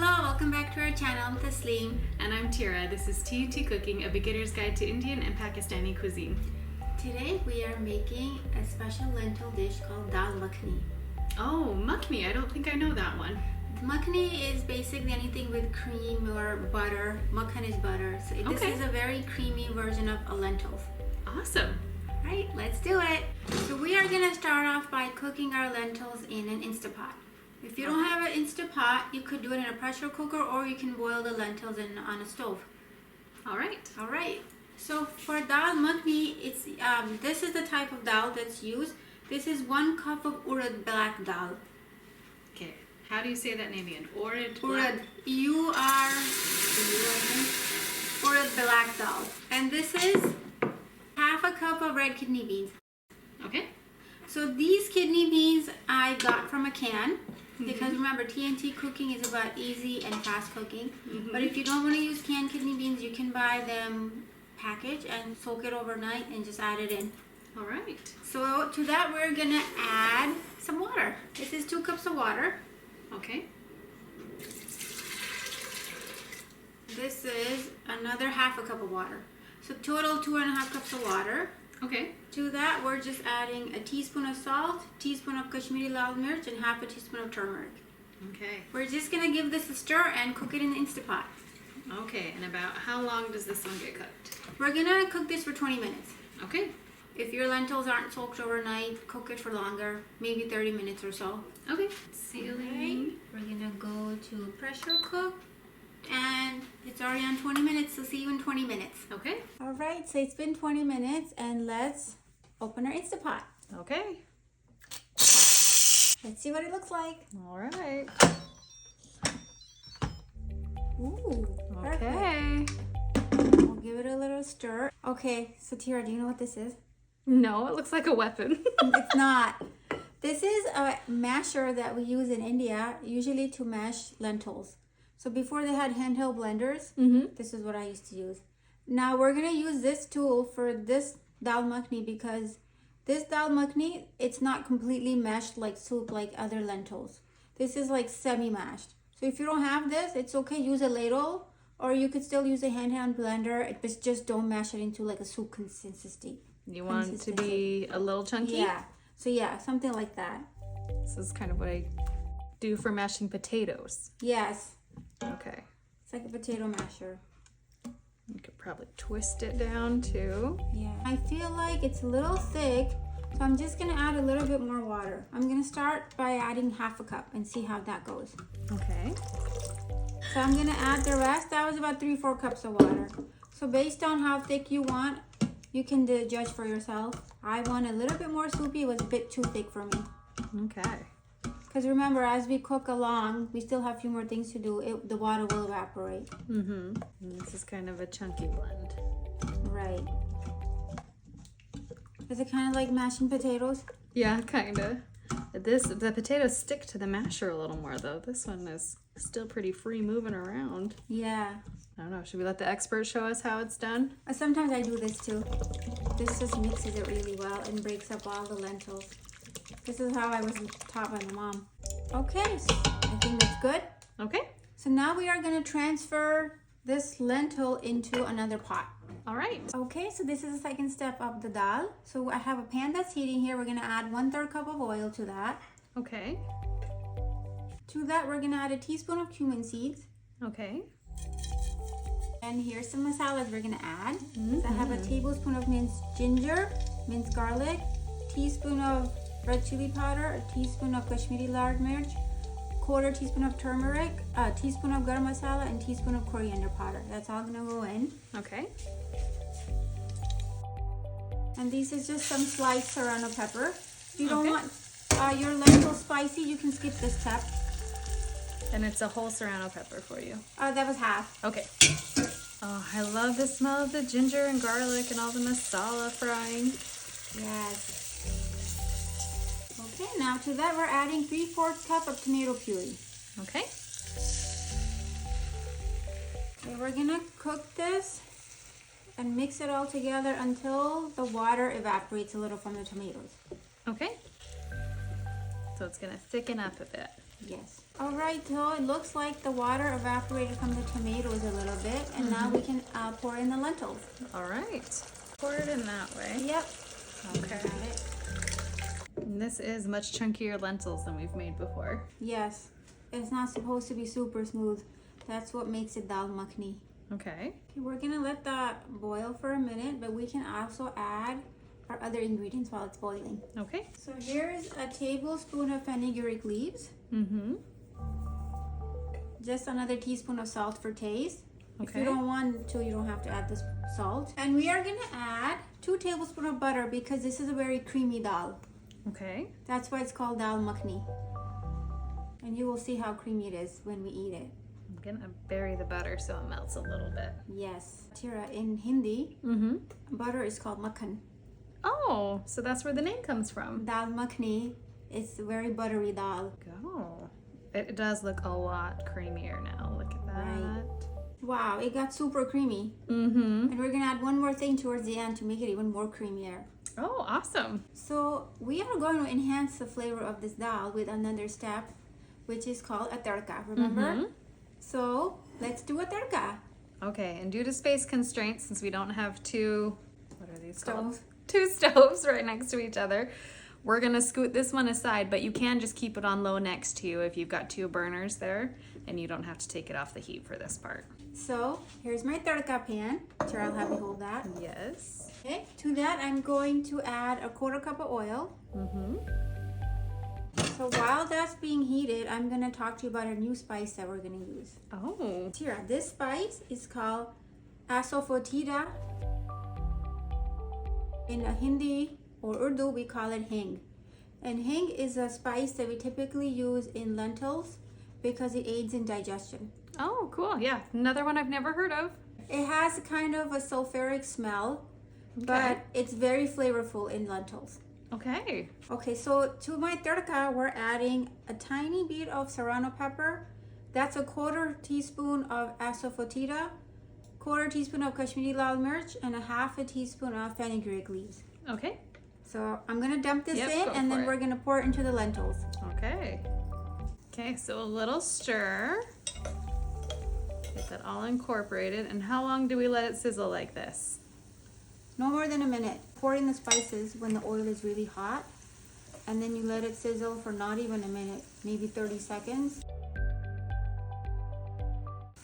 Hello, welcome back to our channel. I'm Tasleem. And I'm Tira. This is T&T Cooking, a beginner's guide to Indian and Pakistani cuisine. Today we are making a special lentil dish called Daal Makhani. Oh, makhani. I don't think I know that one. Makhani is basically anything with cream or butter. Makhan is butter. So this is a very creamy version of a lentils. Awesome. Right, let's do it. So we are going to start off by cooking our lentils in an Instapot. If you don't have an Instapot, you could do it in a pressure cooker or you can boil the lentils on a stove. All right. All right. So for Daal Makhani, it's this is the type of dal that's used. This is 1 cup of urad black dal. Okay. How do you say that name again? Urad. Urad. Urad black dal. And this is half a cup of red kidney beans. Okay. So these kidney beans I got from a can. Because remember, T&T Cooking is about easy and fast cooking. But if you don't want to use canned kidney beans, you can buy them packaged and soak it overnight and just add it in. All right. So to that, we're going to add some water. This is 2 cups of water. Okay. This is another half a cup of water. So total 2.5 cups of water. Okay. To that, we're just adding a teaspoon of salt, teaspoon of Kashmiri lal mirch, and half a teaspoon of turmeric. Okay. We're just going to give this a stir and cook it in the Instapot. Okay, and about how long does this one get cooked? We're going to cook this for 20 minutes. Okay. If your lentils aren't soaked overnight, cook it for longer, maybe 30 minutes or so. Okay. Sealing. We're going to go to pressure cook. And it's already on 20 minutes, so see you in 20 minutes. Okay. All right, so it's been 20 minutes, and let's open our Instapot. Okay. Let's see what it looks like. All right. Ooh, okay. Perfect. We'll give it a little stir. Okay, so Tira, do you know what this is? No, it looks like a weapon. It's not. This is a masher that we use in India, usually to mash lentils. So before they had handheld blenders, this is what I used to use. Now we're going to use this tool for this Daal Makhani because this Daal Makhani, it's not completely mashed like soup like other lentils. This is like semi-mashed. So if you don't have this, it's okay. Use a ladle or you could still use a handheld blender, but just don't mash it into like a soup consistency. You want it to be a little chunky? Yeah. So yeah, something like that. This is kind of what I do for mashing potatoes. Yes. Okay. It's like a potato masher. You could probably twist it down too. Yeah. I feel like it's a little thick, so I'm just gonna add a little bit more water. I'm gonna start by adding half a cup and see how that goes. Okay. So I'm gonna add the rest. That was about 3-4 cups of water. So based on how thick you want, you can judge for yourself. I want a little bit more soupy. It was a bit too thick for me. Okay. Because remember, as we cook along, we still have a few more things to do. The water will evaporate. And this is kind of a chunky blend. Right. Is it kind of like mashing potatoes? Yeah, kind of. The potatoes stick to the masher a little more though. This one is still pretty free moving around. Yeah. I don't know. Should we let the expert show us how it's done? Sometimes I do this too. This just mixes it really well and breaks up all the lentils. This is how I was taught by my mom. Okay, so I think that's good. Okay. So now we are going to transfer this lentil into another pot. All right. Okay, so this is the second step of the dal. So I have a pan that's heating here. We're going to add 1/3 cup of oil to that. Okay. To that, we're going to add a teaspoon of cumin seeds. Okay. And here's some masalas we're going to add. So I have a tablespoon of minced ginger, minced garlic, teaspoon of red chili powder, a teaspoon of Kashmiri lal mirch, 1/4 teaspoon of turmeric, a teaspoon of garam masala, and teaspoon of coriander powder. That's all gonna go in. Okay. And this is just some sliced serrano pepper. If you don't want your lentils spicy, you can skip this step. And it's a whole serrano pepper for you. That was half. Okay. Oh, I love the smell of the ginger and garlic and all the masala frying. Yes. Okay, now to that we're adding 3/4 cup of tomato puree. Okay. Okay, we're gonna cook this and mix it all together until the water evaporates a little from the tomatoes. Okay. So it's gonna thicken up a bit. Yes. All right, so it looks like the water evaporated from the tomatoes a little bit, and now we can pour in the lentils. All right. Pour it in that way. Yep. Okay. Got it. And this is much chunkier lentils than we've made before. Yes. It's not supposed to be super smooth. That's what makes it Daal Makhani. Okay. Okay, we're gonna let that boil for a minute, but we can also add our other ingredients while it's boiling. Okay. So here's a tablespoon of fenugreek leaves. Mm-hmm. Just another teaspoon of salt for taste. If Okay. you don't want to, you don't have to add this salt. And we are gonna add 2 tablespoons of butter because this is a very creamy dal. Okay. That's why it's called Daal Makhani. And you will see how creamy it is when we eat it. I'm gonna bury the butter so it melts a little bit. Yes. Tira, in Hindi, Mm-hmm. butter is called makhan. Oh, so that's where the name comes from. Daal Makhani is very buttery dal. Oh. It does look a lot creamier now. Look at that. Right. Wow, it got super creamy. Mm-hmm. And we're gonna add one more thing towards the end to make it even more creamier. Oh, awesome. So we are going to enhance the flavor of this dal with another step, which is called a tadka, remember? Mhm. So let's do a tadka. Okay, and due to space constraints, since we don't have two, what are these called? Stoves. Two stoves right next to each other, we're gonna scoot this one aside, but you can just keep it on low next to you if you've got 2 burners there, and you don't have to take it off the heat for this part. So here's my tadka pan. Tira, I'll have you hold that. Yes. Okay, to that I'm going to add a 1/4 cup of oil. Mm-hmm. So while that's being heated, I'm gonna talk to you about a new spice that we're gonna use. Oh. Tira, this spice is called asafotida. In Hindi or Urdu, we call it hing. And hing is a spice that we typically use in lentils because it aids in digestion. Oh, cool. Yeah, another one I've never heard of. It has kind of a sulfuric smell, Okay. but it's very flavorful in lentils. Okay. Okay, so to my tadka, we're adding a tiny bit of serrano pepper. That's a 1/4 teaspoon of asafotida, 1/4 teaspoon of Kashmiri lal mirch, and a 1/2 teaspoon of fenugreek leaves. Okay. So I'm gonna dump this Yep, in, go and for then it. we're gonna pour it into the lentils. Okay. Okay, so a little stir. Get that all incorporated. And how long do we let it sizzle like this? No more than a minute. Pour in the spices when the oil is really hot, and then you let it sizzle for not even a minute, maybe 30 seconds.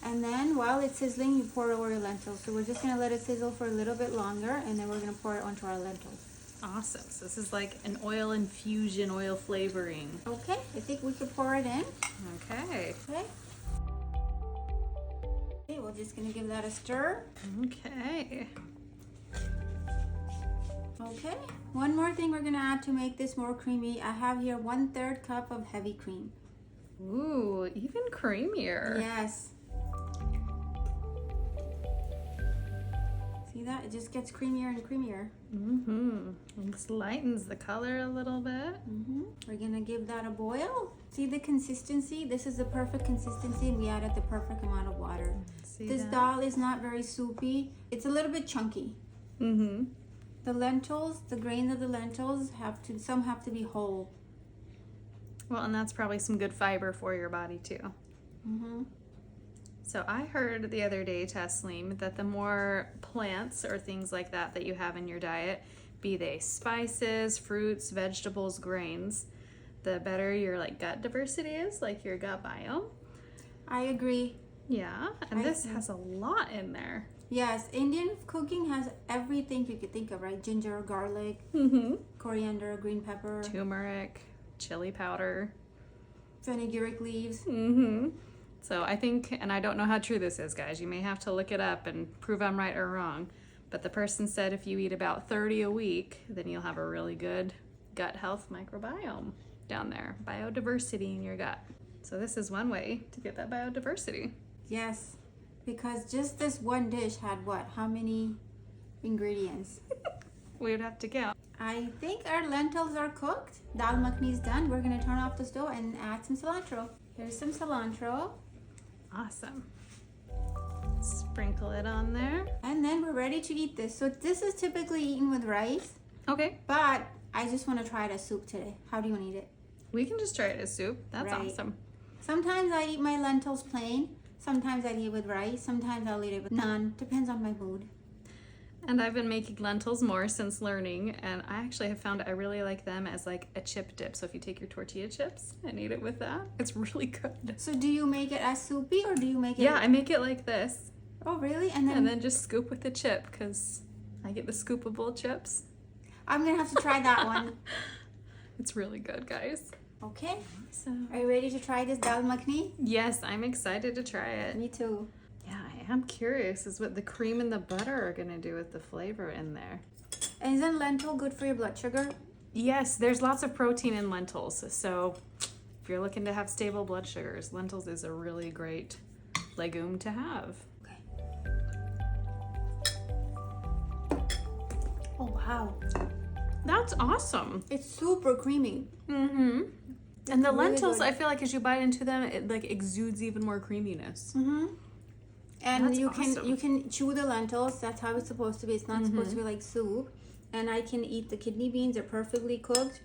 And then while it's sizzling, you pour over your lentils. So we're just gonna let it sizzle for a little bit longer, and then we're gonna pour it onto our lentils. Awesome. So this is like an oil infusion, oil flavoring. Okay, I think we could pour it in. Okay. Okay. Okay, we're just gonna give that a stir. Okay. Okay, one more thing we're gonna add to make this more creamy. I have here 1/3 cup of heavy cream. Ooh, even creamier. Yes. See that? It just gets creamier and creamier. Mm-hmm. This lightens the color a little bit. We're gonna give that a boil. See the consistency? This is the perfect consistency, and we added the perfect amount of water. See This that? dal is not very soupy. It's a little bit chunky. Mm-hmm. The lentils, the grain of the lentils some have to be whole. Well, and that's probably some good fiber for your body too. Mm-hmm. So I heard the other day, Taslim, that the more plants or things like that that you have in your diet, be they spices, fruits, vegetables, grains, the better your like gut diversity is, like your gut biome. I agree. Yeah, and I this see. has a lot in there. Yes, Indian cooking has everything you could think of, right? Ginger, garlic, Mm-hmm. coriander, green pepper, Turmeric, chili powder. fenugreek leaves. Mm-hmm. So I think, and I don't know how true this is, guys. You may have to look it up and prove I'm right or wrong. But the person said if you eat about 30 a week, then you'll have a really good gut health microbiome down there. Biodiversity in your gut. So this is one way to get that biodiversity. Yes, because just this one dish had what? How many ingredients? We would have to count. I think our lentils are cooked. Daal makhani is done. We're gonna turn off the stove and add some cilantro. Here's some cilantro. Awesome. Sprinkle it on there. And then we're ready to eat this. So this is typically eaten with rice, Okay, but I just want to try it as soup today. How do you want to eat it? we can just try it as soup. That's Right. awesome. Sometimes I eat my lentils plain. Sometimes I eat it with rice. Sometimes I'll eat it with naan. Depends on my mood. And I've been making lentils more since learning, and I actually have found I really like them as like a chip dip. So if you take your tortilla chips and eat it with that, it's really good. So do you make it as soupy or do you make it? Yeah, I make it like this. Oh, really? And then just scoop with the chip because I get the scoopable chips. I'm going to have to try that one. It's really good, guys. Okay. So, Are you ready to try this dal makhani? yes, I'm excited to try it. Me too. Yeah, I am curious as what the cream and the butter are going to do with the flavor in there. And isn't lentil good for your blood sugar? Yes, there's lots of protein in lentils. So if you're looking to have stable blood sugars, lentils is a really great legume to have. Okay. Oh, wow. That's awesome. It's super creamy. Mm-hmm. And the really lentils, good. I feel like as you bite into them, it like exudes even more creaminess. Mm-hmm. And That's you awesome. can chew the lentils. That's how it's supposed to be. It's not supposed to be like soup. And I can eat the kidney beans. They're perfectly cooked.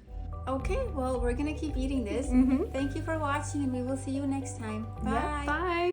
Okay, well, we're going to keep eating this. Thank you for watching, and we will see you next time. Bye. Yeah, bye.